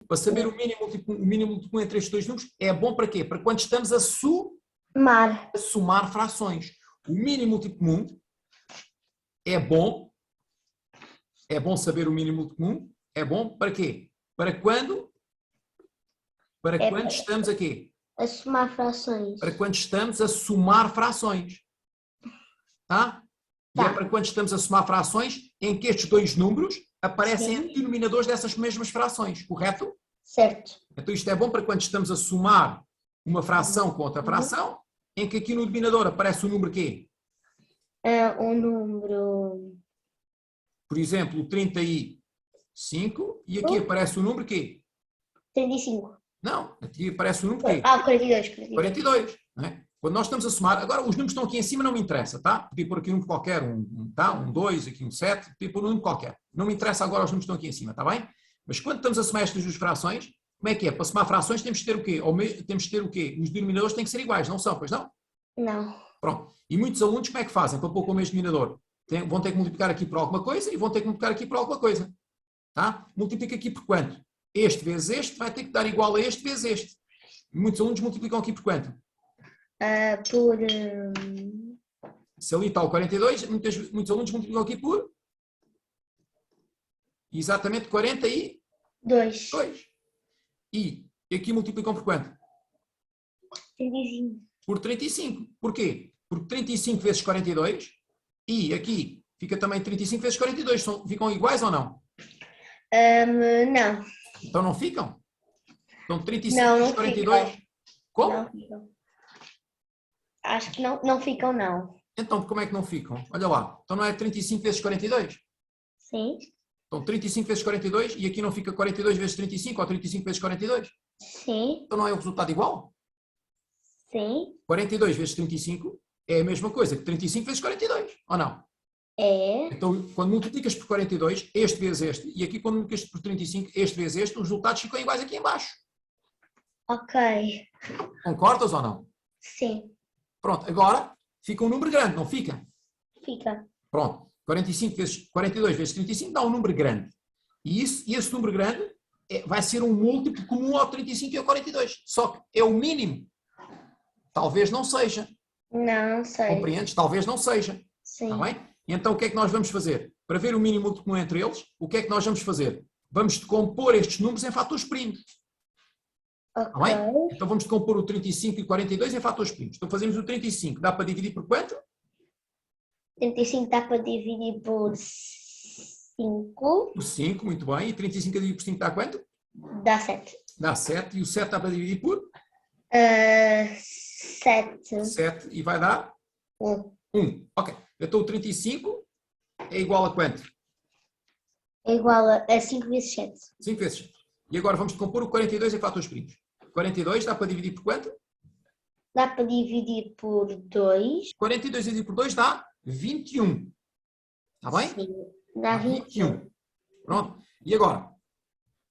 Para saber o mínimo múltiplo comum entre estes dois números, é bom para quê? Para quando estamos a somar frações. O mínimo múltiplo comum é bom saber o mínimo múltiplo comum, é bom para quê? Para quando estamos a quê? A somar frações. Para quando estamos a somar frações. Tá? E é para quando estamos a somar frações em que estes dois números aparecem em denominadores dessas mesmas frações, correto? Certo. Então isto é bom para quando estamos a somar uma fração com outra fração, em que aqui no denominador aparece o número quê? Um número... Por exemplo, 35, e aqui aparece o número quê? 35. Não, aqui aparece o número quê? 42. 42, não é? Quando nós estamos a somar, agora os números que estão aqui em cima não me interessa, tá? Podia pôr aqui um número qualquer, tá? Um 2, aqui um 7, podia pôr um número qualquer. Não me interessa agora os números que estão aqui em cima, tá bem? Mas quando estamos a somar estas duas frações, como é que é? Para somar frações temos que ter o quê? Temos que ter o quê? Os denominadores têm que ser iguais, não são, pois não? Não. Pronto. E muitos alunos como é que fazem para pôr com o mesmo denominador? Vão ter que multiplicar aqui por alguma coisa e vão ter que multiplicar aqui por alguma coisa. Tá? Multiplica aqui por quanto? Este vezes este vai ter que dar igual a este vezes este. E muitos alunos multiplicam aqui por quanto? Se ali está o 42, muitos alunos multiplicam aqui por exatamente 42. E aqui multiplicam por quanto? 35. Por 35. Porquê? Porque 35 vezes 42 e aqui fica também 35 vezes 42. Ficam iguais ou não? Não. Então não ficam? Então 35 não, vezes 42? Ficam. Como? Não ficam. Acho que não ficam, não. Então como é que não ficam? Olha lá. Então não é 35 vezes 42? Sim. Então 35 vezes 42 e aqui não fica 42 vezes 35 ou 35 vezes 42? Sim. Então não é o resultado igual? Sim. 42 vezes 35 é a mesma coisa que 35 vezes 42, ou não? É. Então, quando multiplicas por 42, este vezes este, e aqui quando multiplicas por 35, este vezes este, os resultados ficam iguais aqui em baixo. Ok. Concordas ou não? Sim. Pronto, agora fica um número grande, não fica? Fica. Pronto, 42 vezes 35 dá um número grande. E esse número grande vai ser um múltiplo comum ao 35 e ao 42. Só que é o mínimo. Talvez não seja. Não sei. Compreendes? Talvez não seja. Sim. Está bem? Então o que é que nós vamos fazer? Para ver o mínimo múltiplo comum entre eles, o que é que nós vamos fazer? Vamos decompor estes números em fatores primos. Ok. Está bem? Então vamos decompor o 35 e o 42 em fatores primos. Então fazemos o 35, dá para dividir por quanto? 35 dá para dividir por 5. Por 5, muito bem. E 35 a dividir por 5 dá quanto? Dá 7. Dá 7. E o 7 dá para dividir por? 7. 7. E vai dar? 1. 1. Ok. Então o 35 é igual a quanto? É igual a 5 vezes 7. 5 vezes 7. E agora vamos decompor o 42 em fatores primos. 42 dá para dividir por quanto? Dá para dividir por 2. 42 dividido por 2 dá 21. Está bem? Sim. Dá 21. Pronto. E agora?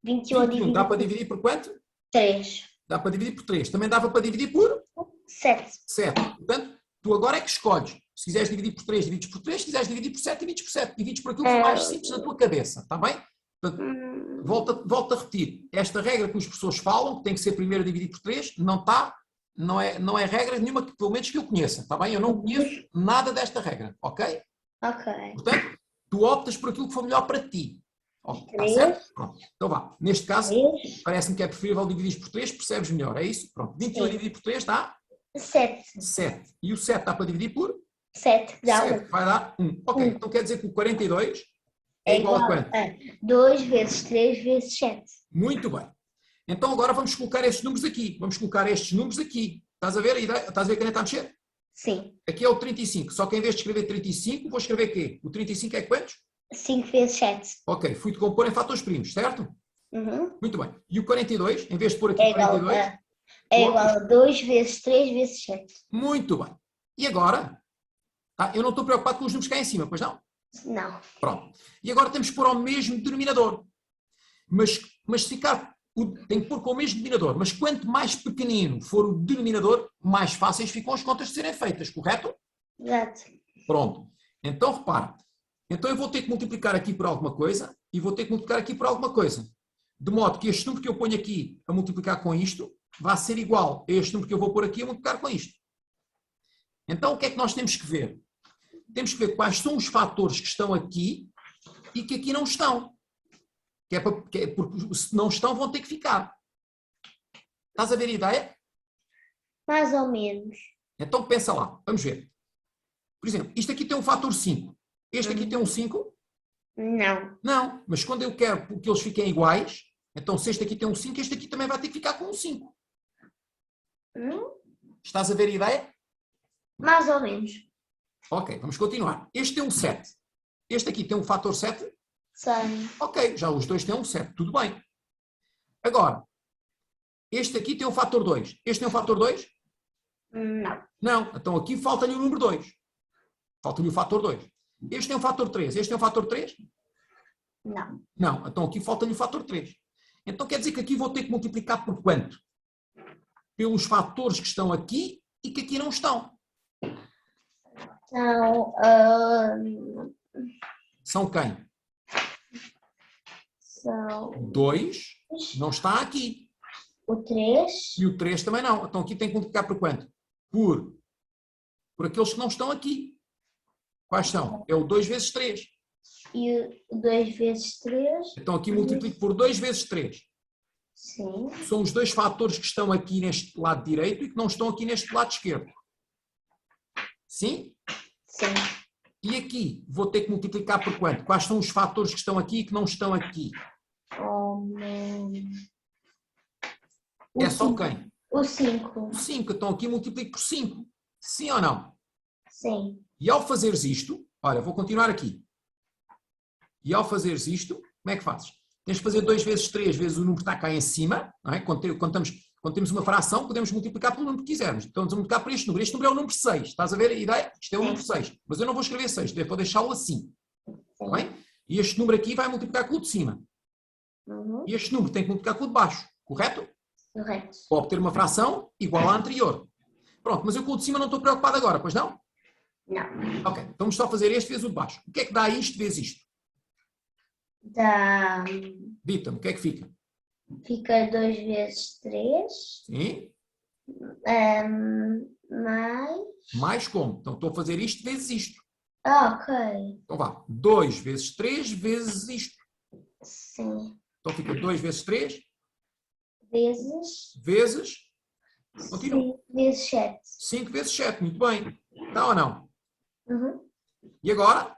21 dá para dividir por quanto? 3. Dá para dividir por 3. Também dava para dividir por? 7. 7. Portanto, tu agora é que escolhes. Se quiseres dividir por 3, divides por 3. Se quiseres dividir por 7, divides por 7. Divides por aquilo que for mais simples na tua cabeça. Está bem? Portanto, volto a repetir. Esta regra que os professores falam, que tem que ser primeiro dividir por 3, não é regra nenhuma, que, pelo menos que eu conheça. Está bem? Eu não conheço nada desta regra. Ok? Ok. Portanto, tu optas por aquilo que for melhor para ti. Está 3. certo? Pronto. Então vá. Neste caso, 3. parece-me que é preferível dividir por 3, percebes melhor. É isso? Pronto. 21 a dividir por 3 dá? 7. 7. E o 7 dá para dividir por? 7. Dá 7. Vai dar 1. Ok. Então quer dizer que o 42 é igual a quanto? 2 vezes 3 vezes 7. Muito bem. Então agora vamos colocar estes números aqui. Vamos colocar estes números aqui. Estás a ver a ideia? Estás a ver a caneta a mexer? Sim. Aqui é o 35. Só que em vez de escrever 35, vou escrever quê? O 35 é quantos? 5 vezes 7. Ok. Fui decompor em fatores primos, certo? Uhum. Muito bem. E o 42, em vez de pôr aqui É igual 42... É igual a 2 vezes 3 vezes 7. Muito bem. E agora? Eu não estou preocupado com os números cá em cima, pois não? Não. Pronto. E agora temos que pôr ao mesmo denominador. Mas se ficar... Tem que pôr com o mesmo denominador. Mas quanto mais pequenino for o denominador, mais fáceis ficam as contas de serem feitas, correto? Exato. Pronto. Então, repara. Então eu vou ter que multiplicar aqui por alguma coisa e vou ter que multiplicar aqui por alguma coisa. de modo que este número que eu ponho aqui a multiplicar com isto vai ser igual a este número que eu vou pôr aqui a multiplicar com isto. Então, o que é que nós temos que ver? Temos que ver quais são os fatores que estão aqui e que aqui não estão. Porque se não estão, vão ter que ficar. Estás a ver a ideia? Mais ou menos. Então, pensa lá. Vamos ver. Por exemplo, isto aqui tem um fator 5. Este aqui tem um 5? Não. Não. Mas quando eu quero que eles fiquem iguais, então se este aqui tem um 5, este aqui também vai ter que ficar com um 5. Estás a ver a ideia? Mais ou menos. Ok, vamos continuar. Este tem um 7. Este aqui tem um fator 7? Sei. Ok, já os dois têm um 7. Tudo bem. Agora, este aqui tem um fator 2. Este tem um fator 2? Não. Não. Então aqui falta-lhe o número 2. Falta-lhe o fator 2. Este tem um fator 3. Este tem um fator 3? Não. Não. Então aqui falta-lhe o fator 3. Então quer dizer que aqui vou ter que multiplicar por quanto? Pelos fatores que estão aqui e que aqui não estão. Então, São quem? são 2 não está aqui. o 3 E o 3 também não. Então aqui tem que multiplicar por quanto? Por aqueles que não estão aqui. Quais são? É o 2 vezes 3. e o 2 vezes 3. Então aqui multiplico por 2 vezes 3. Sim. São os dois fatores que estão aqui neste lado direito e que não estão aqui neste lado esquerdo. Sim? Sim. E aqui vou ter que multiplicar por quanto? Quais são os fatores que estão aqui e que não estão aqui? É só quem? O 5. O 5. Então aqui multiplico por 5. Sim ou não? Sim. E ao fazeres isto, olha, vou continuar aqui. E ao fazeres isto, como é que fazes? Tens de fazer 2 vezes 3 vezes o número que está cá em cima, não é? Quando temos uma fração, podemos multiplicar pelo número que quisermos. Então vamos multiplicar por este número. Este número é o número 6. Estás a ver a ideia? Isto é o número 6. Mas eu não vou escrever 6, vou deixá-lo assim. Está bem? E este número aqui vai multiplicar com o de cima. E este número tem que multiplicar com o de baixo. Correto? Correto. Para obter uma fração igual à anterior. Pronto, mas eu com o de cima não estou preocupado agora, pois não? Não. Ok, então vamos só fazer este vezes o de baixo. O que é que dá isto vezes isto? Dá... Dita-me, o que é que fica? Fica 2 vezes 3. Sim? Mais... Mais como? Então estou a fazer isto vezes isto. Ok. Então vá, 2 vezes 3 vezes isto. Sim. Então fica 2 vezes 3 Vezes... vezes... Continua. 5 vezes 7. 5 vezes 7, muito bem. Está ou não? Uhum. E agora?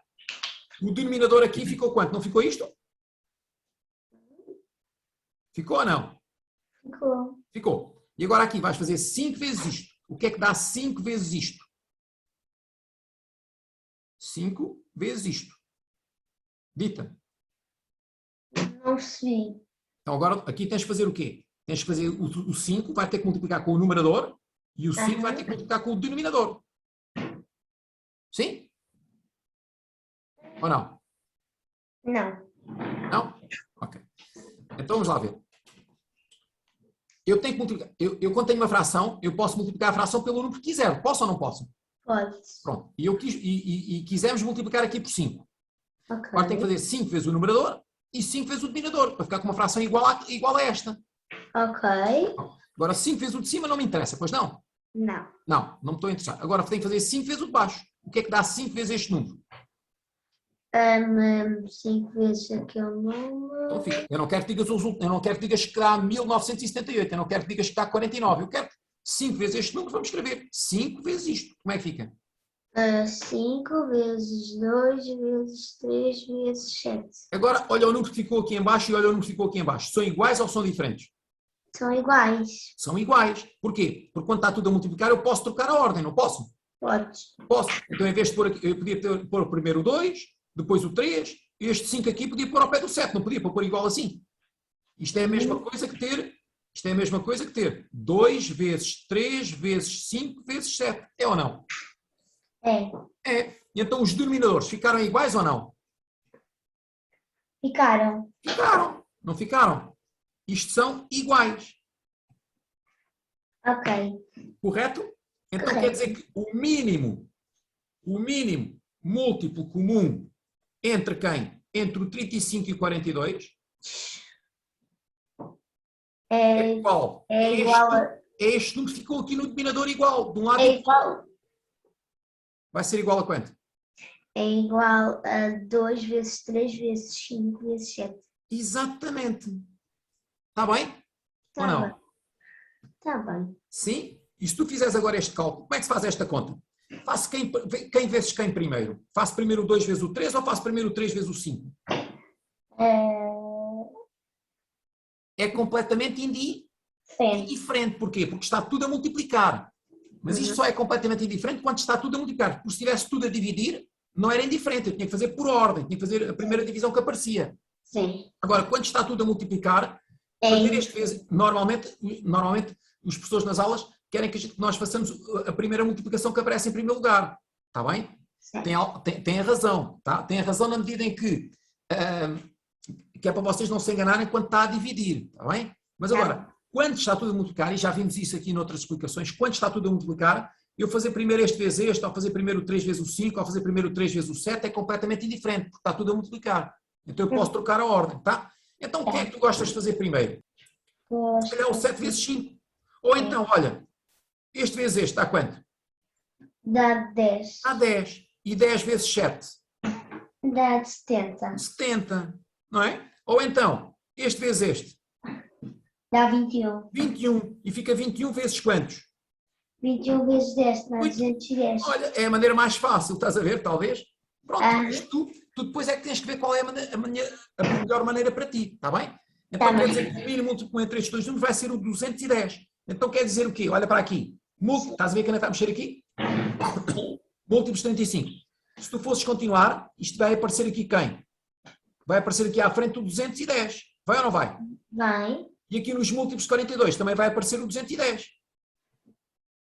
O denominador aqui ficou quanto? Não ficou isto? Ficou ou não? Ficou. Ficou. E agora aqui vais fazer 5 vezes isto. O que é que dá 5 vezes isto? 5 vezes isto. Dita. Não percebi. Então agora aqui tens de fazer o quê? Tens de fazer o 5, vai ter que multiplicar com o numerador e o 5 vai ter que multiplicar com o denominador. Sim? Ou não? Não. Não? Ok. Então vamos lá ver. Eu tenho que multiplicar. Eu quando tenho uma fração, eu posso multiplicar a fração pelo número que quiser. Posso ou não posso? Pode. Pronto. E quisemos multiplicar aqui por 5. Ok. Agora tenho que fazer 5 vezes o numerador e 5 vezes o denominador, para ficar com uma fração igual a esta. Ok. Agora 5 vezes o de cima não me interessa, pois não? Não. Não me estou a interessar. Agora tenho que fazer 5 vezes o de baixo. O que é que dá 5 vezes este número? 5 vezes aquele número. Então fica. Eu não quero que digas que dá 1978, eu não quero que digas que dá 49, eu quero que 5 vezes este número, vamos escrever 5 vezes isto. Como é que fica? 5 vezes 2 vezes 3 vezes 7. Agora olha o número que ficou aqui em baixo e olha o número que ficou aqui em baixo. São iguais ou são diferentes? São iguais. São iguais. Porquê? Porque quando está tudo a multiplicar eu posso trocar a ordem, não posso? Podes. Posso. Então em vez de pôr aqui, eu podia pôr primeiro o 2, depois o 3, e este 5 aqui podia pôr ao pé do 7, não podia, para pôr igual assim. Isto é a mesma coisa que ter 2 vezes 3 vezes 5 vezes 7. É ou não? É. É. E então os denominadores ficaram iguais ou não? Ficaram. Ficaram. Não ficaram? Isto são iguais. Ok. Correto? Então Correto. quer dizer que o mínimo múltiplo comum entre quem? Entre o 35 e o 42 É, igual. é igual a... É este número que ficou aqui no denominador igual. De um lado É igual, vai ser igual a quanto? é igual a 2 vezes 3 vezes 5 vezes 7. Exatamente. Está bem? Ou Tá bem, não? tá bem. Sim? E se tu fizeres agora este cálculo, como é que se faz esta conta? Faço quem vezes quem primeiro? Faço primeiro o 2 vezes o 3 ou faço primeiro o 3 vezes o 5? É completamente Sim. indiferente. Porquê? Porque está tudo a multiplicar. Mas isto só é completamente indiferente quando está tudo a multiplicar. Porque se estivesse tudo a dividir, não era indiferente. Eu tinha que fazer por ordem, tinha que fazer a primeira divisão que aparecia. Sim. Agora, quando está tudo a multiplicar, É fazer este vezes, normalmente os professores nas aulas querem que nós façamos a primeira multiplicação que aparece em primeiro lugar. Está bem? Tem a razão. Tá? Tem a razão na medida em que é para vocês não se enganarem quando está a dividir. Está bem? Mas agora, quando está tudo a multiplicar, e já vimos isso aqui noutras explicações, quando está tudo a multiplicar, eu fazer primeiro este vezes este, ou fazer primeiro o 3 vezes o 5, ou fazer primeiro o 3 vezes o 7, é completamente indiferente, porque está tudo a multiplicar. Então eu posso trocar a ordem, tá? Então o que é que tu gostas de fazer primeiro? Se calhar o 7 vezes 5. Ou então, olha, este vezes este dá quanto? Dá 10. Dá 10. E 10 vezes 7? Dá 70. 70. Não é? Ou então, este vezes este? Dá 21. 21. E fica 21 vezes quantos? 21 vezes 10 dá 210. Olha, é a maneira mais fácil, estás a ver, talvez? Pronto, mas tu depois é que tens que ver qual é a melhor maneira para ti, está bem? Então quer dizer que o mínimo múltiplo entre estes dois números vai ser o 210. Então quer dizer o quê? Olha para aqui. Estás a ver que ainda está a mexer aqui? Múltiplos de 35. Se tu fosses continuar, isto vai aparecer aqui quem? Vai aparecer aqui à frente o 210. Vai ou não vai? Vai. E aqui nos múltiplos de 42 também vai aparecer o 210.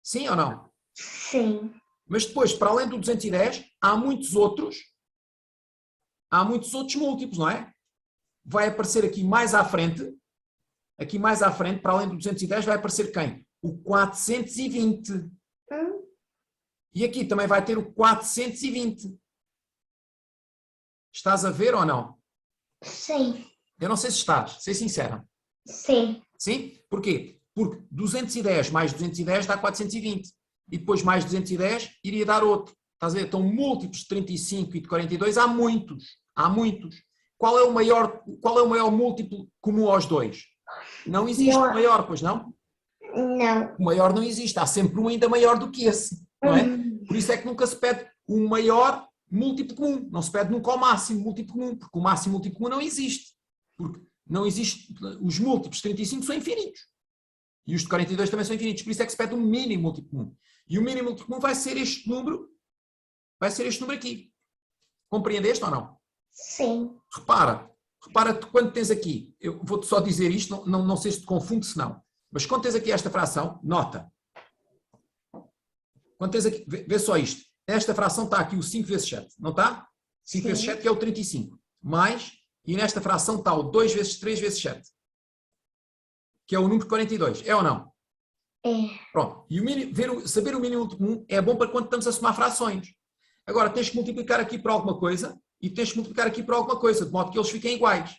Sim ou não? Sim. Mas depois, para além do 210, há muitos outros múltiplos, não é? Vai aparecer aqui mais à frente, para além do 210, vai aparecer quem? O 420. E aqui também vai ter o 420. Estás a ver ou não? Sim. Eu não sei se estás, ser sincera. Sim. Sim? Porquê? Porque 210 mais 210 dá 420. E depois mais 210 iria dar outro. Estás a ver? Então múltiplos de 35 e de 42 há muitos. Há muitos. Qual é o maior múltiplo comum aos dois? Não existe o maior, pois não? Não. O maior não existe. Há sempre um ainda maior do que esse. Não é? Por isso é que nunca se pede o maior múltiplo comum. Não se pede nunca o máximo múltiplo comum. Porque o máximo múltiplo comum não existe. Porque não existe. Os múltiplos de 35 são infinitos. E os de 42 também são infinitos. Por isso é que se pede um mínimo múltiplo comum. E o mínimo múltiplo comum vai ser este número. Vai ser este número aqui. Compreendeste ou não? Sim. Repara quando tens aqui, eu vou-te só dizer isto, não sei se te confunde, se não, mas quando tens aqui esta fração, nota, quando tens aqui, vê só isto, esta fração está aqui o 5 vezes 7, não está? 5 vezes 7 que é o 35, mais, e nesta fração está o 2 vezes 3 vezes 7, que é o número 42, é ou não? É. Pronto, e saber o mínimo comum é bom para quando estamos a somar frações. Agora tens que multiplicar aqui por alguma coisa, e tens que multiplicar aqui por alguma coisa, de modo que eles fiquem iguais.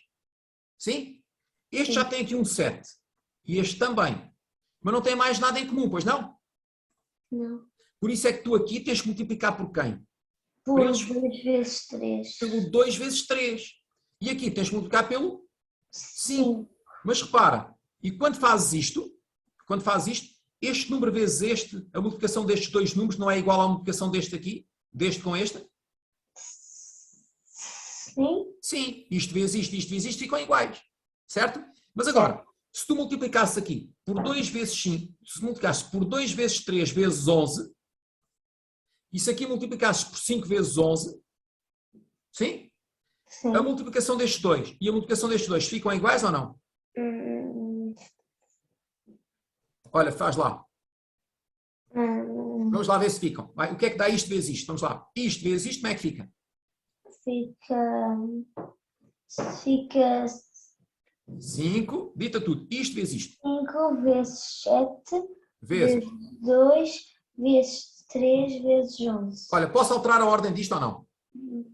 Sim? Este já tem aqui um 7. E este também. Mas não tem mais nada em comum, pois não? Não. Por isso é que tu aqui tens que multiplicar por quem? Por 2 vezes 3. Pelo 2 vezes 3. E aqui tens que multiplicar pelo 5. Mas repara, e quando fazes isto, este número vezes este, a multiplicação destes dois números não é igual à multiplicação deste aqui? Deste com este? Sim. Sim, isto vezes isto ficam iguais, certo? Mas agora, se tu multiplicasses aqui por 2 vezes 5, se multiplicasses por 2 vezes 3 vezes 11, e se aqui multiplicasses por 5 vezes 11, sim? Sim. A multiplicação destes dois e a multiplicação destes dois ficam iguais ou não? Olha, faz lá. Vamos lá ver se ficam. Vai, o que é que dá isto vezes isto? Vamos lá. Isto vezes isto, como é que fica? Fica 5, dita tudo. Isto vezes isto. 5 vezes 7 Vezes. 2 vezes 3 vezes 11. Olha, posso alterar a ordem disto ou não?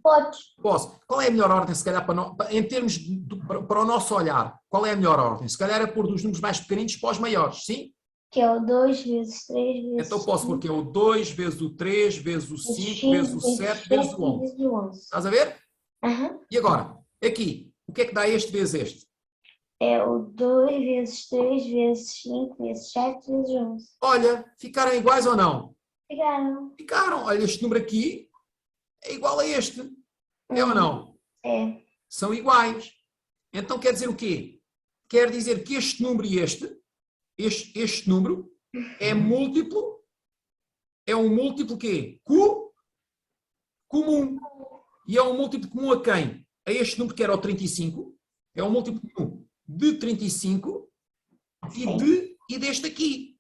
Podes. Posso. Qual é a melhor ordem, se calhar, em termos para o nosso olhar? Qual é a melhor ordem? Se calhar é pôr dos números mais pequeninos para os maiores, sim? Que é o 2 vezes 3 vezes Então posso pôr que é o 2 vezes o 3 vezes o 5 vezes o 7 vezes o 11. vezes o 11. Estás a ver? Aham. E agora, aqui, o que é que dá este vezes este? É o 2 vezes 3 vezes 5 vezes 7 vezes 11. Olha, ficaram iguais ou não? Ficaram. Ficaram. Olha, este número aqui é igual a este. É ou não? É. São iguais. Então quer dizer o quê? Quer dizer que este número e este número é múltiplo, é um múltiplo quê? Comum. E é um múltiplo comum a quem? A este número que era o 35, é um múltiplo comum de 35 e deste aqui.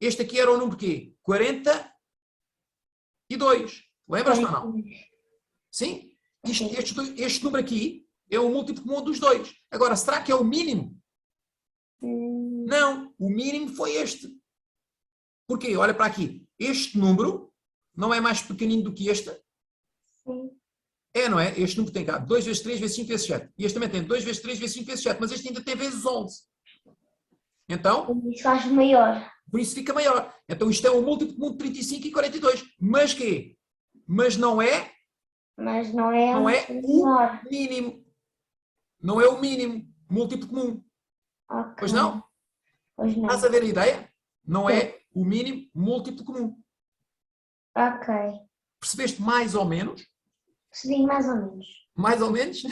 Este aqui era o número quê? 42. Lembras-te ou não? Sim? Este número aqui é um múltiplo comum dos dois. Agora, será que é o mínimo? Não. O mínimo foi este. Porquê? Olha para aqui. Este número não é mais pequenino do que este? Sim. É, não é? Este número tem cá 2 vezes 3 vezes 5 vezes 7. E este também tem 2 vezes 3 vezes 5 vezes 7. Mas este ainda tem vezes 11. Então, Isso faz maior. por isso fica maior. Então isto é um múltiplo comum de 35 e 42. Mas quê? Mas não é Mas não é o menor. mínimo. Não é o mínimo. Múltiplo comum. Ok. Pois não? Pois não. Estás a ver a ideia? Não é o mínimo múltiplo comum. Ok. Percebeste mais ou menos? Percebi mais ou menos. Mais ou menos?